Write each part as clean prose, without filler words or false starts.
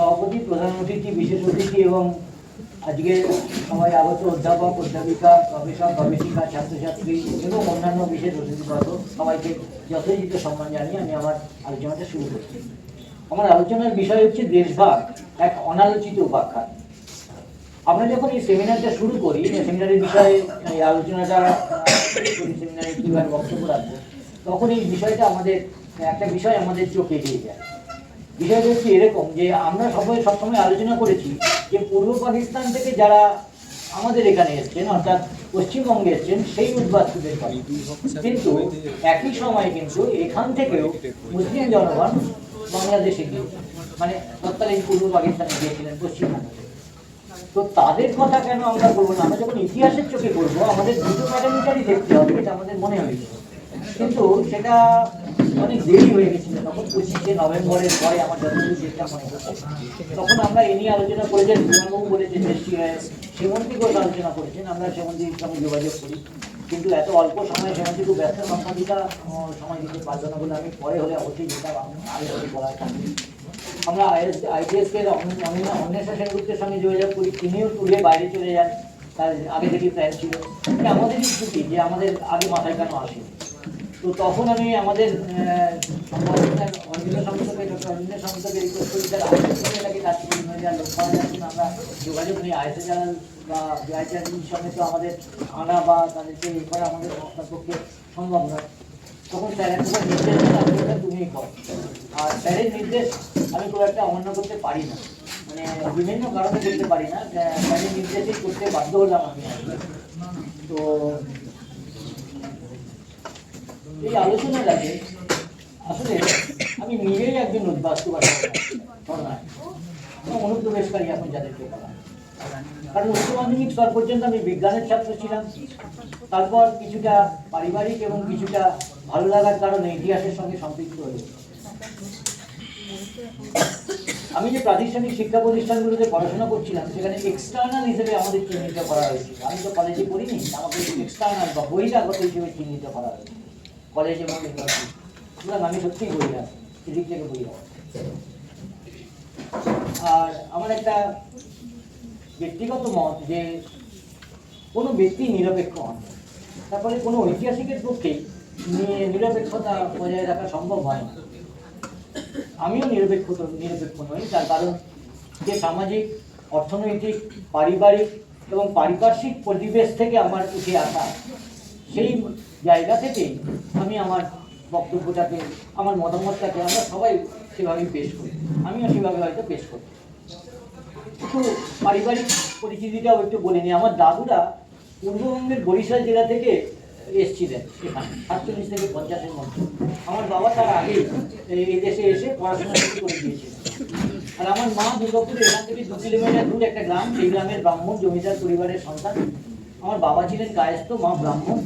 সভাপতি, প্রধান অতিথি, বিশেষ অতিথি এবং আজকে সবাই আগত অধ্যাপক, অধ্যাপিকা, গবেষক, গবেষিকা, ছাত্রছাত্রী এবং অন্যান্য বিশেষ অতিথিবর্গ সবাইকে যথাযথ সম্মান জানিয়ে আমি আমার আলোচনাটা শুরু করছি। আমার আলোচনার বিষয় হচ্ছে দেশভাগ এক অনালোচিত উপাখ্যান। আমরা যখন এই সেমিনারটা শুরু করি, সেমিনারের বিষয়ে এই আলোচনাটা সেমিনারে কীভাবে বক্তব্য রাখবো, তখন এই বিষয়টা একটা বিষয় আমাদের চোখে এগিয়ে যায়। বিষয়টা হচ্ছে এরকম যে আমরা সবসময় আলোচনা করেছি যে পূর্ব পাকিস্তান থেকে যারা আমাদের এখানে এসছেন, অর্থাৎ পশ্চিমবঙ্গে এসছেন, সেই উদ্বাস্তুদের কথা। কিন্তু একই সময় কিন্তু এখান থেকেও মুসলিম জনগণ বাংলাদেশে গিয়েছে, মানে তৎকালীন পূর্ব পাকিস্তানে গিয়েছিলেন পশ্চিমবঙ্গে। তো তাদের কথা কেন আমরা বলবো না? আমরা যখন ইতিহাসের চোখে বলবো আমাদের দুটো প্যারামিটারই দেখতে হবে, এটা আমাদের মনে হয়েছে। কিন্তু সেটা অনেক দেরি হয়ে গেছিল। তখন 25শে নভেম্বরের পরে আমার যতটুকু চেষ্টা মনে হচ্ছে, তখন আমরা এ নিয়ে আলোচনা করে যে বিমানবাবু বলেছেন সেমন্তী ঘোষ আলোচনা করেছেন, আমরা সেমন্তীর সঙ্গে যোগাযোগ করি, কিন্তু এত অল্প সময়ে সেমন্তী খুব ব্যস্ত সম্পাদিকা সময় দিতে পারবে না বলে আমি পরে হলে অবশ্যই যেটা আগে হলে বলার থাকি। আমরা আইপিএসকে অন্বেষা সেনগুপ্তের সঙ্গে যোগাযোগ করি, তিনিও টুরে বাইরে চলে যান, তার আগে থেকেই প্ল্যান ছিল। এটা আমাদেরই ছুটি যে আমাদের আগে মাথায় কেন আসে। তো তখন আমি আমাদের সংস্থকে রিকোয়েস্ট করি, তার এটাকে কাজ করি লোক পাওয়া যাচ্ছে না, আমরা যোগাযোগ নিই আইএসএ জানাল বা বিআইটির সঙ্গে তো আমাদের আনা বা তাদেরকে এই করা আমাদের সংস্থার পক্ষে সম্ভব নয়। তখন স্যারের কোনো নির্দেশ তুমিই করো, আর স্যারের নির্দেশ আমি খুব একটা অমান্য করতে পারি না, মানে বিভিন্ন কারণে করতে পারি না, স্যারের নির্দেশই করতে বাধ্য হলাম আমি। তো এই আলোচনাটাকে আসলে আমি নিজেই একজন উদ্বাস্তু বা অনুপ্রবেশকারী এখন যাদেরকে বলা, কারণ উচ্চ মাধ্যমিক স্তর পর্যন্ত আমি বিজ্ঞানের ছাত্র ছিলাম। তারপর কিছুটা পারিবারিক এবং কিছুটা ভালো লাগার কারণে ইতিহাসের সঙ্গে সম্পৃক্ত হয়েছে। আমি যে প্রাতিষ্ঠানিক শিক্ষা প্রতিষ্ঠানগুলোতে পড়াশোনা করছিলাম সেখানে এক্সটার্নাল হিসেবে আমাদের চিহ্নিত করা হয়েছিল। আমি তো কলেজে পড়িনি, আমাকে এক্সটার্নাল বা বহিরাগত হিসেবে চিহ্নিত করা হয়েছে কলেজ এবং ইউনিভার্সিটি। সুতরাং আমি সত্যিই বহিরাগত, সেদিক থেকে বহিরাগত। আর আমার একটা ব্যক্তিগত মত যে কোনো ব্যক্তি নিরপেক্ষ হন, তারপরে কোনো ঐতিহাসিকের পক্ষে নিরপেক্ষতা বজায় রাখা সম্ভব হয় না। আমিও নিরপেক্ষ নই, তার কারণ যে সামাজিক, অর্থনৈতিক, পারিবারিক এবং পারিপার্শ্বিক পরিবেশ থেকে আমার উঠে আসা, সেই জায়গা থেকেই আমি আমার বক্তব্যটাকে, আমার মতামতটাকে আমরা সবাই সেভাবেই পেশ করি, আমিও সেভাবে হয়তো পেশ করি। একটু পারিবারিক পরিচিতিটাও একটু বলে নিই। আমার দাদুরা পূর্ববঙ্গের বরিশাল জেলা থেকে এসেছিলেন এখানে 47 থেকে 50-এর মধ্যে। আমার বাবা তার আগেই এই দেশে এসে পড়াশোনা শুরু করে দিয়েছিলেন। আর আমার মা দুর্গাপুরে এখান থেকে 2 কিলোমিটার দূর একটা গ্রাম, সেই গ্রামের ব্রাহ্মণ জমিদার পরিবারের সন্তান। আমার বাবা ছিলেন কায়স্থ, মা ব্রাহ্মণ।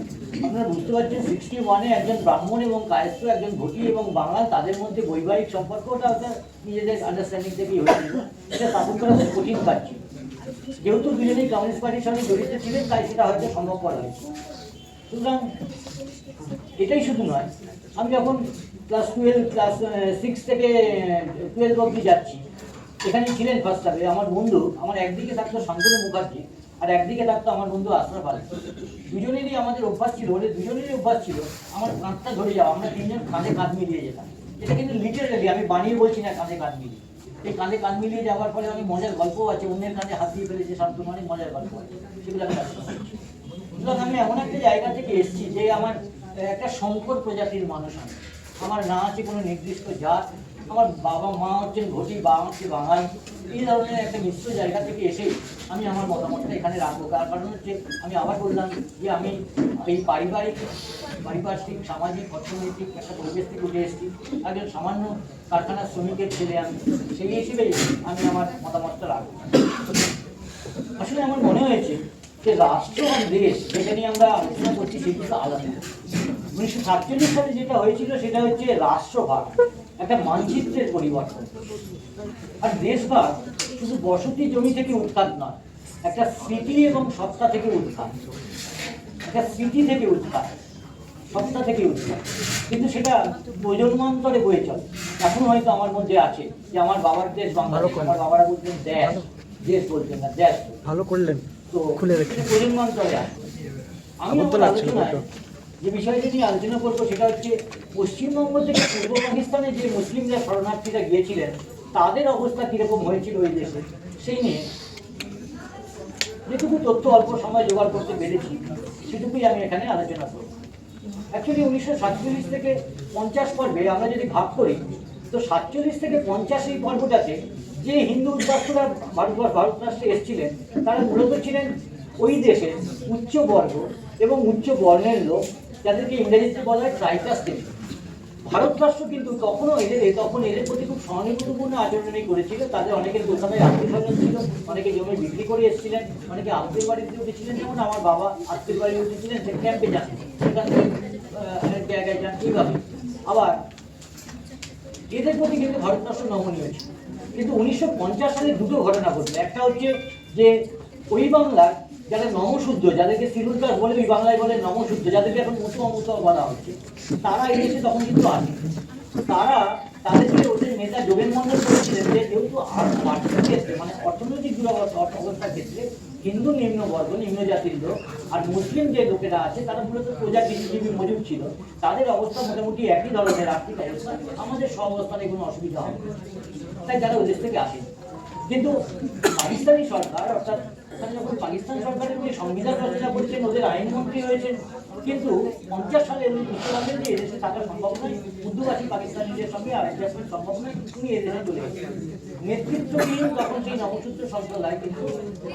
আপনারা বুঝতে পারছেন 61-এ একজন ব্রাহ্মণ এবং কায়স্থ, একজন ঘটি এবং বাঙাল, তাদের মধ্যে বৈবাহিক সম্পর্কটা নিজেদের আন্ডারস্ট্যান্ডিং থেকেই হয়েছিল। এটা স্থাপন করা খুব কঠিন কাজ ছিল। যেহেতু দুজনেই কমিউনিস্ট পার্টির সঙ্গে জড়িত ছিলেন, তাই সেটা হয়তো সম্ভবপর হয়েছে। সুতরাং এটাই শুধু নয়, আমি যখন ক্লাস 6 থেকে 12 অবধি যাচ্ছি, এখানে ছিলেন ফার্স্ট হাফে আমার বন্ধু। আমার একদিকে থাকতো শান্তনু মুখার্জি আর একদিকে থাকতো আমার বন্ধু আশরাফ আলী। দুজনেরই আমাদের অভ্যাস ছিল, দুজনেরই অভ্যাস ছিল আমার কাঁধটা ধরে যাওয়া। আমরা তিনজন কাঁধে কাঁধ মিলিয়ে যেতাম। এটা কিন্তু লিটারালি, আমি বানিয়ে বলছি না, কাঁধে কাঁধ মিলিয়ে। এই কাঁধে কাঁধ মিলিয়ে যাওয়ার ফলে আমি মজার গল্পও আছে, অন্যের কাঁধে হাত দিয়ে ফেলেছে শান্তনু, অনেক মজার গল্প আছে, সেগুলো আমি আলোচনা করছি। সুতরাং আমি এমন একটা জায়গা থেকে এসেছি যে আমার একটা শঙ্কর প্রজাতির মানুষ। আমার না আছে কোনো নির্দিষ্ট জাত, আমার বাবা মা হচ্ছেন ঘটি, বাবা হচ্ছে বাঙালি। এই ধরনের একটা মিশ্র জায়গা থেকে এসে আমি আমার মতামতটা এখানে রাখবো। তার কারণ হচ্ছে, আমি আবার বললাম যে আমি এই পারিপার্শ্বিক, সামাজিক, অর্থনৈতিক একটা পরিবেশ থেকে উঠে এসেছি। একজন সামান্য কারখানার শ্রমিকের ছেলে আমি, সেই হিসেবেই আমি আমার মতামতটা রাখবো। আসলে আমার মনে হয়েছে যে রাষ্ট্র আর দেশ, যেটা নিয়ে আমরা আলোচনা করছি, সেগুলো আলাদা। 1947 সালে যেটা হয়েছিল সেটা হচ্ছে রাষ্ট্রভাগ, একটা মানচিত্রের পরিবর্তন। আর দেশভাগ শুধু বসতি জমি থেকে উৎখাত নয়, একটা স্মৃতি এবং সত্তা থেকে উৎখাত, একটা স্মৃতি থেকে উৎখাত। সপ্তাহ থেকে উঠছে, কিন্তু সেটা প্রজন্মান্তরে বয়ে চলে। এখন হয়তো আমার মধ্যে আছে যে আমার বাবার দেশ বাংলাদেশ, আমার বাবারা বলতেন দেশ, দেশ বলতেন না দেশ, ভালো করলেন তো খুলে রেখে প্রজন্মান্তরে আছে। আমি আমার আলোচনায় যে বিষয়টি নিয়ে আলোচনা করবো সেটা হচ্ছে পশ্চিমবঙ্গ থেকে পূর্ব পাকিস্তানে যে মুসলিমরা শরণার্থীরা গিয়েছিলেন তাদের অবস্থা কিরকম হয়েছিল ওই দেশে, সেই নিয়ে যেটুকু তথ্য অল্প সময় জোগাড় করতে পেরেছি সেটুকুই আমি এখানে আলোচনা করব। অ্যাকচুয়ালি 1947 থেকে 50 পর্বে আমরা যদি ভাগ করি, তো 47 থেকে 50 এই পর্বটাতে যে হিন্দু উদ্বাস্তুরা ভারতবর্ষে এসেছিলেন তারা মূলত ছিলেন ওই দেশের উচ্চ বর্গ এবং উচ্চ বর্ণের লোক, যাদেরকে ইংরেজিতে বলা হয় ট্রাইটাস শ্রেণী। ভারতবর্ষ কিন্তু তখন এদের প্রতি খুব সহানুভূতিপূর্ণ আচরণই করেছিল। তাদের অনেকের দোকানে আত্মীয়-স্বজন ছিল, অনেকে জমি বিক্রি করে এসেছিলেন, অনেকে আত্মীয় বাড়িতে উঠেছিলেন, যেমন আমার বাবা আত্মীয় বাড়ি উঠেছিলেন, সে ক্যাম্পে যান, সেখান থেকে অনেক জায়গায় যান, এইভাবে। আবার এদের প্রতি কিন্তু ভারতবর্ষ নমনীয় ছিল। কিন্তু 1950 সালে দুটো ঘটনা ঘটলো। একটা হচ্ছে যে ওই বাংলার যারা নমশূদ্র, যাদেরকে শিডিউল কাস্ট বলে ওই বাংলায় বলে নমশূদ্র, যাদেরকে এখন মুসলমান বলা হচ্ছে, তারা এই দেশে তখন কিন্তু আসে। তারা তাদেরকে ওদের নেতা যোগেন মন্ডল বলেছিলেন যে যেহেতু আর্থিক ক্ষেত্রে মানে অর্থনৈতিক অবস্থার ক্ষেত্রে হিন্দু নিম্নবর্গ, নিম্ন জাতির লোক আর মুসলিম যে লোকেরা আছে তারা মূলত প্রজা কৃষিজীবী মজুর ছিল, তাদের অবস্থা মোটামুটি একই ধরনের আর্থিক অবস্থা, আমাদের সহাবস্থানে কোনো অসুবিধা হবে না, তাই তারা ওদেশ থেকে আসে। কিন্তু পাকিস্তানি সরকার, অর্থাৎ ওখানে যখন পাকিস্তান সরকারের উনি সংবিধান রচনা করছেন, ওদের আইনমন্ত্রী হয়েছেন, কিন্তু 50 সালে উনি বুঝতে পারলেন যে এদেশে থাকা সম্ভব নয়, উর্দুভাষী পাকিস্তানিদের সঙ্গে অ্যাডজাস্টমেন্ট সম্ভব নয়, উনি এদেশে চলে গেছেন। নেতৃত্বহীন তখন সেই নবসূত্র সম্প্রদায় কিন্তু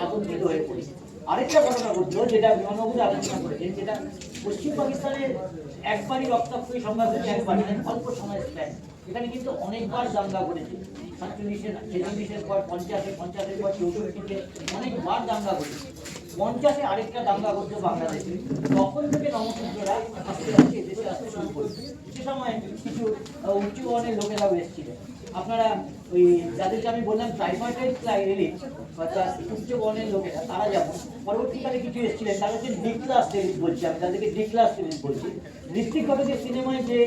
আতঙ্কিত হয়ে পড়েছে। আরেকটা ঘটনা ঘটলো যেটা বিমানবাবুরা আলোচনা করেছেন, যেটা পশ্চিম পাকিস্তানের একবারই রক্তাক্তই সংঘাত হয়েছে, একবারই অল্প সময় স্প্যান। এখানে কিন্তু অনেকবার দাঙ্গা করেছে, 47-46-এর পর 50-এর পর 64-তে অনেকবার দাঙ্গা করেছে। 50-এ আরেকটা দাঙ্গা করছে বাংলাদেশে, তখন থেকে নমশূদ্ররা আস্তে আস্তে এদেশে আসতে শুরু করেছে। সে সময় কিছু উচ্চ বর্ণের লোকেরাও এসেছিলেন। আপনারা ওই যাদেরকে আমি বললাম ট্রাইপার্টাইট এলিট, অর্থাৎ উচ্চ বর্ণের লোকেরা, তারা যেমন পরবর্তীকালে কিছু এসেছিলেন, তারা হচ্ছে ডি ক্লাস এলিট বলছি আমি, তাদেরকে ডি ক্লাস এলিট বলছি। ঋত্বিক ঘটকের সিনেমায় যে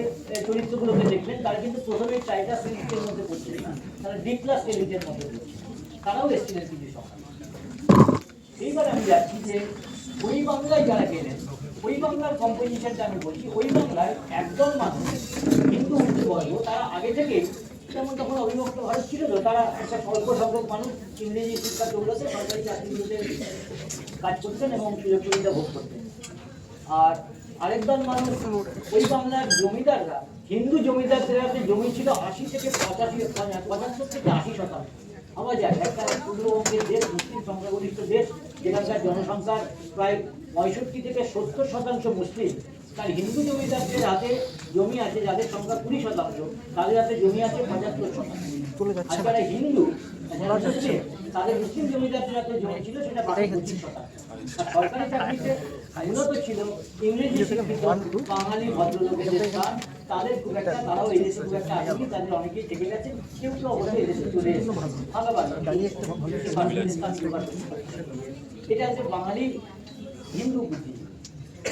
চরিত্রগুলোকে দেখবেন তারা কিন্তু প্রথমে ট্রাইটাস এলিটের মধ্যে পড়ছিলেন না, তারা ডি ক্লাস এলিটের মধ্যে পড়ছে, তারাও এসেছিলেন কিছু সংখ্যা। এইবার আমি যাচ্ছি যে ওই বাংলায় যারা গেলেন, ওই বাংলার কম্পোজিশনটা আমি বলছি। ওই বাংলায় একদল মানুষ হিন্দু উচ্চবর্গ, তারা আগে থেকে যেমন তখন অবিভক্ত ভারত ছিল, তো তারা একটা স্বল্প সংখ্যক মানুষ ইংরেজি শিক্ষা দৌলতে সরকারি চাকরিগুলোতে কাজ করতেন এবং সুযোগ সুবিধা ভোগ করতেন। আর আরেকদল মানুষ ওই বাংলার জমিদাররা, হিন্দু জমিদারদের হাতে জমি ছিল 80 থেকে 75 থেকে 80%। ভাবা যায় একটা পূর্ববঙ্গের দেশ, মুসলিম সংখ্যাগরিষ্ঠ দেশ, যেখানকার জনসংখ্যার প্রায় 65 থেকে 70% মুসলিম, তার হিন্দু জমিদারদের হাতে জমি আছে যাদের সংখ্যা 20%, তাদের হাতে জমি আছে 75%। আর যারা হিন্দু তাদের মুসলিম জমিদারদের হাতে জমি ছিল সেটা 25%। আর সরকারি চাকরিতে মূলত ছিল ইংরেজি শিক্ষিত বাঙালি ভদ্রলোকের স্থান, তাদের খুব একটা, তারাও এদেশে খুব একটা আসেনি, তাদের অনেকেই থেকে গেছে, কেউ কেউ অবশ্যই এদেশে চলে এসেছে। এটা হচ্ছে বাঙালি হিন্দু বুদ্ধি।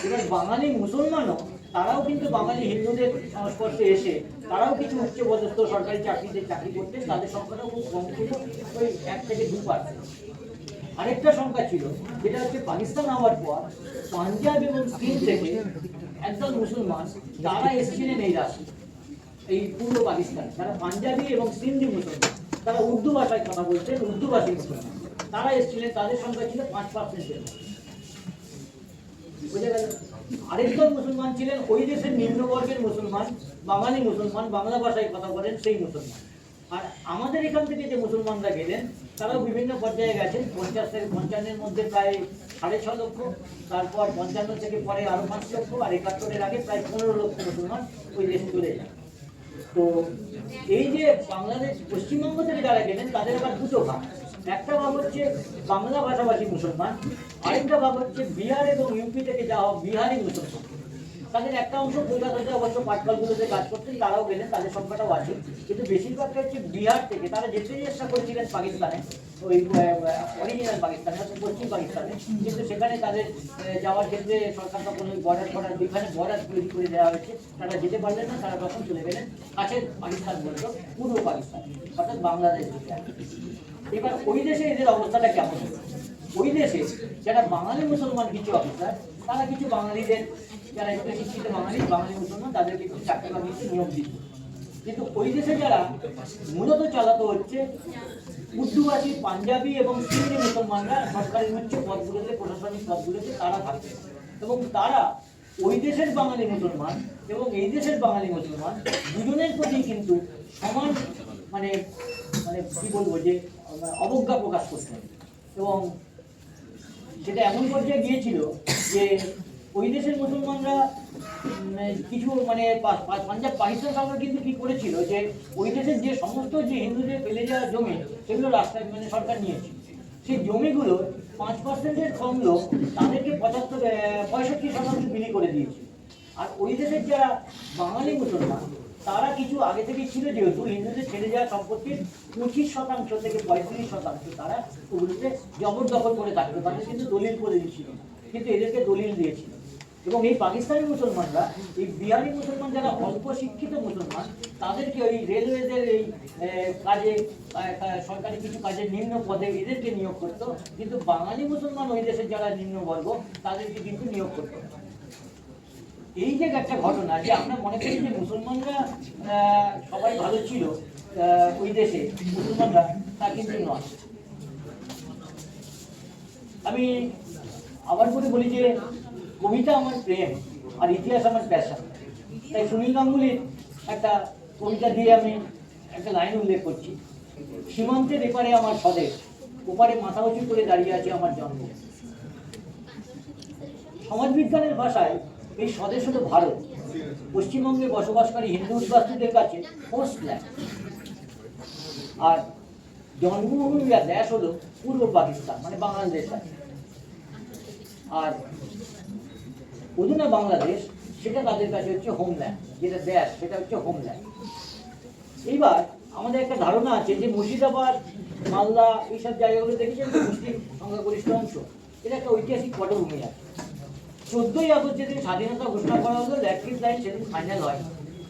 এবার বাঙালি মুসলমানও তারাও কিন্তু বাঙালি হিন্দুদের সংস্পর্শে এসে তারাও কিছু উচ্চপদস্থ সরকারি চাকরিতে চাকরি করতেন, তাদের সংখ্যাটাও খুব কম ছিল, ওই 1 থেকে 2%। আরেকটা সংখ্যা ছিল যেটা হচ্ছে পাকিস্তান হওয়ার পর পাঞ্জাব এবং সিন্ধ থেকে একদল মুসলমান, তারা এসেছিলেন এই রাশি, এই পূর্ব পাকিস্তান, যারা পাঞ্জাবি এবং সিন্ধি মুসলমান, তারা উর্দু ভাষায় কথা বলতেন, উর্দুভাষী মুসলমান, তারা এসেছিলেন, তাদের সংখ্যা ছিল 5%। বুঝে গেল? আরেকজন মুসলমান ছিলেন ওই দেশের নিম্নবর্গের মুসলমান, বাঙালি মুসলমান, বাংলা ভাষায় কথা বলেন সেই মুসলমান। আর আমাদের এখান থেকে যে মুসলমানরা গেলেন তারাও বিভিন্ন পর্যায়ে গেছেন। 50 থেকে 55-এর মধ্যে প্রায় 6.5 লক্ষ, তারপর 55 থেকে পরে আরো 5 লক্ষ, আর 71-এর আগে প্রায় 15 লক্ষ মুসলমান ওই দেশে চলে যান। তো এই যে বাংলাদেশ পশ্চিমবঙ্গ থেকে যারা গেলেন তাদের আবার দুটো ভাগ। একটা ভাগ হচ্ছে বাংলা ভাষাভাষী মুসলমান, আরেকটা ভাগ হচ্ছে বিহার এবং ইউপি থেকে যাওয়া বিহারি মুসলমান। তাদের একটা অংশ কলকাতাতে অবশ্য পাটকলগুলোতে কাজ করতেন, তারাও গেলেন, তাদের সংখ্যাটাও আছে। কিন্তু বেশিরভাগটা হচ্ছে বিহার থেকে। তারা যেতে চেষ্টা করেছিলেন পাকিস্তানে, ওই অরিজিনাল পাকিস্তানে, অর্থাৎ পশ্চিম পাকিস্তানে, কিন্তু সেখানে তাদের যাওয়ার ক্ষেত্রে সরকার তখন ওই বর্ডার দুইখানে বর্ডার তৈরি করে দেওয়া হয়েছে, তারা যেতে পারলেন না। তারা তখন চলে গেলেন কাছের পাকিস্তান বলতো পূর্ব পাকিস্তান, অর্থাৎ বাংলাদেশ দিকে। এবার ওই দেশে এদের অবস্থাটা কেমন হলো? ওই দেশে যারা বাঙালি মুসলমান কিছু অফিসার, তারা কিছু বাঙালিদের, যারা একটু শিক্ষিত বাঙালি মুসলমান, তাদেরকে কিছু চাকরি বাকরিতে নিয়োগ দিত। কিন্তু ওই দেশে যারা মূলত চালাতো হচ্ছে উর্দুভাষী, পাঞ্জাবি এবং সিন্ধি মুসলমানরা সরকারের উচ্চ পদগুলোতে, প্রশাসনিক পদগুলোতে তারা থাকবে। এবং তারা ওই দেশের বাঙালি মুসলমান এবং এই দেশের বাঙালি মুসলমান দুজনের প্রতি কিন্তু সমান মানে মানে কি বলবো যে অবজ্ঞা প্রকাশ করতেন। এবং সেটা এমন পর্যায়ে গিয়েছিল যে ওই দেশের মুসলমানরা কিছু মানে পাঞ্জাব পাকিস্তান সরকার কিন্তু কি করেছিল যে ওই দেশের যে সমস্ত যে হিন্দুদের ফেলে যাওয়া জমি, সেগুলো রাস্তায় মানে সরকার নিয়েছিল। সেই জমিগুলো 5%-এর কম লোক তাদেরকে 65% বিলি করে দিয়েছিল। আর ওই দেশের যারা বাঙালি মুসলমান, তারা কিছু আগে থেকে ছিল, যেহেতু হিন্দুদের ছেড়ে যাওয়া সম্পত্তির 25% থেকে 35% তারা ওগুলোতে জবরদখল করে থাকতো। তাদের কিন্তু দলিল করে দিয়েছিল, কিন্তু এদেরকে দলিল দিয়েছিল। এবং এই পাকিস্তানি মুসলমানরা, এই বিহারি মুসলমান যারা অল্প শিক্ষিত মুসলমান, তাদেরকে ওই রেলওয়েদের এই কাজে, সরকারি কিছু কাজে নিম্ন পদে এদেরকে নিয়োগ করতো। কিন্তু বাঙালি মুসলমান ওই দেশের যারা নিম্নবর্গ, তাদেরকে কিন্তু নিয়োগ করতো। এই যে একটা ঘটনা, যে আমরা মনে করি যে মুসলমানরা সবাই ভালো ছিল ওই দেশে, মুসলমানরা, তা কিন্তু নয়। আমি আবার করে বলি যে কবিতা আমার প্রেম আর ইতিহাস আমার প্যাশন। তাই সুনীল গাঙ্গুলির একটা কবিতা দিয়ে আমি একটা লাইন উল্লেখ করছি। সীমান্তের এপারে আমার স্বদেশ, ওপারে মাথা উঁচু করে দাঁড়িয়ে আছে আমার জন্ম। সমাজবিজ্ঞানের ভাষায় এই স্বদেশ হলো ভারত, পশ্চিমবঙ্গে বসবাসকারী হিন্দু উদ্বাস্তুদের কাছে হোস্ট ল্যান্ড। আর জন্মভূমি বা দেশ হলো পূর্ব পাকিস্তান, মানে বাংলাদেশ। আর অধুনা বাংলাদেশ, সেটা তাদের কাছে হচ্ছে হোমল্যান্ড। যেটা দেশ, সেটা হচ্ছে হোমল্যান্ড। এইবার আমাদের একটা ধারণা আছে যে মুর্শিদাবাদ, মালদা, এইসব জায়গাগুলো দেখেছেন মুসলিম সংখ্যাগরিষ্ঠ অংশ, এটা একটা ঐতিহাসিক পটভূমি আছে। 14ই আগস্ট যেদিন স্বাধীনতা ঘোষণা করা হলো, ল্যাট্রিন লাইন সেদিন ফাইনাল হয়।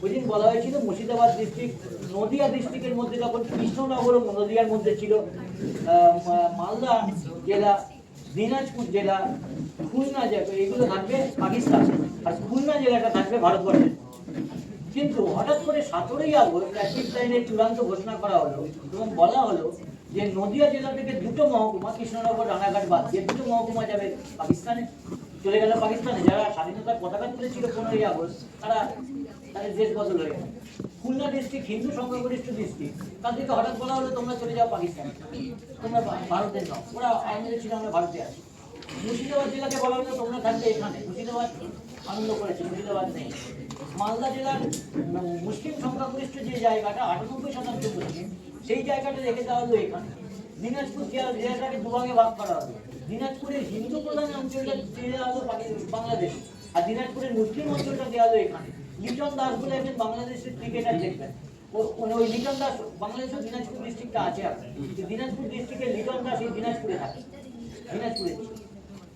ওই দিন বলা হয়েছিল মুর্শিদাবাদ ডিস্ট্রিক্ট নদিয়া ডিস্ট্রিক্টের মধ্যে, তখন কৃষ্ণনগর ও নদিয়ার মধ্যে ছিল, মালদা জেলা, দিনাজপুর জেলা, খুলনা জেলা, এগুলো থাকবে পাকিস্তান, আর খুলনা জেলাটা থাকবে ভারতবর্ষের। কিন্তু হঠাৎ করে 17ই আগস্ট ল্যাট্রিন লাইনের চূড়ান্ত ঘোষণা করা হলো এবং বলা হলো যে নদিয়া জেলা থেকে 2টো মহকুমা, কৃষ্ণনগর, রানাঘাট বাদ দিয়ে 2টো মহকুমা যাবে পাকিস্তানে, চলে গেল পাকিস্তানে। যারা স্বাধীনতার পতাকা তুলেছিল 15ই আগস্ট, তারা তাদের দেশ বদল হয়ে গেল। খুলনা ডিস্ট্রিক্ট হিন্দু সংখ্যাগরিষ্ঠ ডিস্ট্রিক্ট, তাদেরকে হঠাৎ বলা হলো তোমরা চলে যাও পাকিস্তানে, তোমরা ভারতের নও। ওরা আনন্দ ছিল আমরা ভারতে আছি। মুর্শিদাবাদ জেলাকে বলা হলো তোমরা থাকবে এখানে, মুর্শিদাবাদ আনন্দ করেছে, মুর্শিদাবাদ নেই। মালদা জেলার মুসলিম সংখ্যাগরিষ্ঠ যে জায়গাটা, 98% মুসলিম, সেই জায়গাটা রেখে দেওয়া হলো এখানে। দিনাজপুর জেলাটাকে দুভাগে ভাগ করা হলো। দিনাজপুরের হিন্দু প্রধান অঞ্চলটা দেওয়া হলো বাংলাদেশ, আর দিনাজপুরের মুসলিম অঞ্চলটা দেওয়া হলো এখানে। লিটন দাস বলে একজন বাংলাদেশের ক্রিকেটার দেখবেন, ওই লিটন দাস, বাংলাদেশের দিনাজপুর ডিস্ট্রিক্টটা আছে আপনার, দিনাজপুর ডিস্ট্রিক্টের লিটন দাস এই দিনাজপুরে থাকে। দিনাজপুরে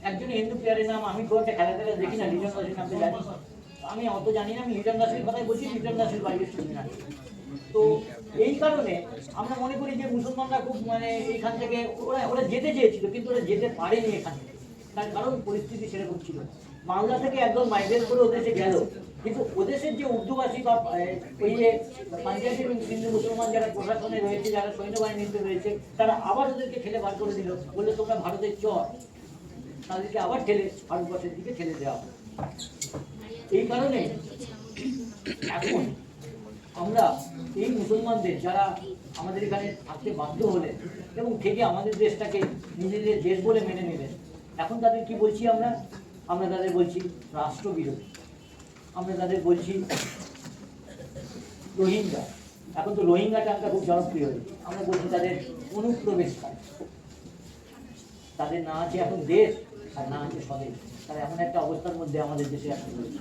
একজন হিন্দু প্লেয়ারের নাম, আমি খুব একটা খেলা টেলা দেখি না, লিটন দাসের নামটা জানি, আমি অত জানি না, আমি লিটন দাসের কথাই বলছি, লিটন দাসের বাড়ি হচ্ছে দিনাজপুর। তো এই কারণে আমরা মনে করি যে মুসলমানরা খুব মানে এইখান থেকে ওরা যেতে চেয়েছিল, কিন্তু ওরা যেতে পারেনি এখান থেকে, তার কারণ পরিস্থিতি সেরকম ছিল। বাংলা থেকে একদম মাইগ্রেট করে ওদেশে গেল, কিন্তু ওদেশের যে উর্দুভাষী বা ওই যে পাঞ্জাবি এবং হিন্দু মুসলমান যারা প্রশাসনে রয়েছে, যারা সৈন্যবাহিনীতে রয়েছে, তারা আবার ওদেরকে ঠেলে বার করে দিল, বললে তোমরা ভারতের চর, তাদেরকে আবার ঠেলে ভারতবর্ষের দিকে ঠেলে দেওয়া। এই কারণে এখন আমরা এই মুসলমানদের, যারা আমাদের এখানে থাকতে বাধ্য হলেন এবং থেকে আমাদের দেশটাকে নিজেদের দেশ বলে মেনে নিলেন, এখন তাদের কি বলছি আমরা? আমরা তাদের বলছি রাষ্ট্রবিরোধী, আমরা তাদের বলছি রোহিঙ্গা। এখন তো রোহিঙ্গা টাকা খুব জনপ্রিয় হয়েছে, আমরা বলছি তাদের অনুপ্রবেশকারী। তাদের না আছে এখন দেশ, আর না আছে স্বদেশ। তারা এমন একটা অবস্থার মধ্যে আমাদের দেশে এখন রয়েছে।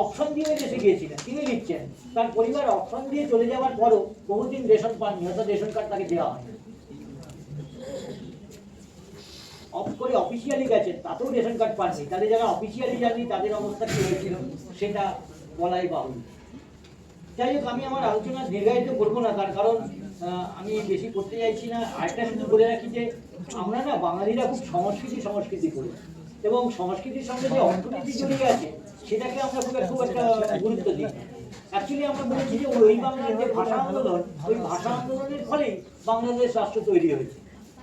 অপশন দিয়ে দেশে গিয়েছিলেন, তিনি লিখছেন তার পরিবার অপশন দিয়ে চলে যাওয়ার পরও বহুদিন রেশন পাননি, অর্থাৎ রেশন কার্ড তাকে দেওয়া হয়নি। অফ করে অফিসিয়ালি গেছেন, তাতেও রেশন কার্ড পাননি। তাদের যারা অফিসিয়ালি যাননি তাদের অবস্থা কি হয়েছিল সেটা বলাই বাহুল্য। যাই হোক, আমি আমার আলোচনা দীর্ঘায়িত করবো না, তার কারণ আমি বেশি করতে চাইছি না। আরেকটা শুধু বলে রাখি যে আমরা না বাঙালিরা খুব সংস্কৃতি করি, এবং সংস্কৃতির সঙ্গে যে অর্থনীতি জড়িয়ে আছে সেটাকে আমরা খুব একটা গুরুত্ব দিই। অ্যাকচুয়ালি আমরা বলেছি যে ওই বাংলার যে ভাষা আন্দোলন, ওই ভাষা আন্দোলনের ফলেই বাংলাদেশ রাষ্ট্র তৈরি হয়েছে।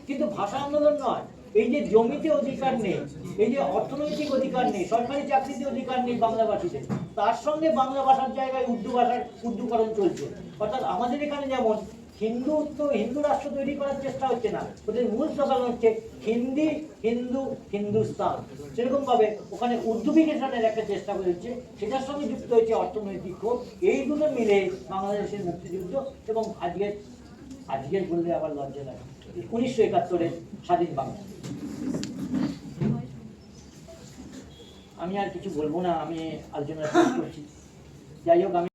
কিন্তু ভাষা আন্দোলন নয়, এই যে জমিতে অধিকার নেই, এই যে অর্থনৈতিক অধিকার নেই, সরকারি চাকরিতে অধিকার নেই বাংলাভাষীদের, তার সঙ্গে বাংলা ভাষার জায়গায় উর্দুকরণ চলছে। অর্থাৎ আমাদের এখানে যেমন হিন্দু রাষ্ট্র তৈরি করার চেষ্টা হচ্ছে না, ওদের মূল স্লোগান হচ্ছে হিন্দি হিন্দু হিন্দুস্তান। সেরকম ভাবে ওখানে উর্দুফিকেশনের একটা চেষ্টা করেছে, সেটার সঙ্গে যুক্ত হয়েছে অর্থনৈতিক ক্ষোভ। এই দুটো মিলে বাংলাদেশের মুক্তিযুদ্ধ এবং আজকের বললে আবার লজ্জা লাগে 1971-এর স্বাধীন বাংলা। আমি আর কিছু বলবো না, আমি আলোচনা শেষ করছি। যাই হোক, আমি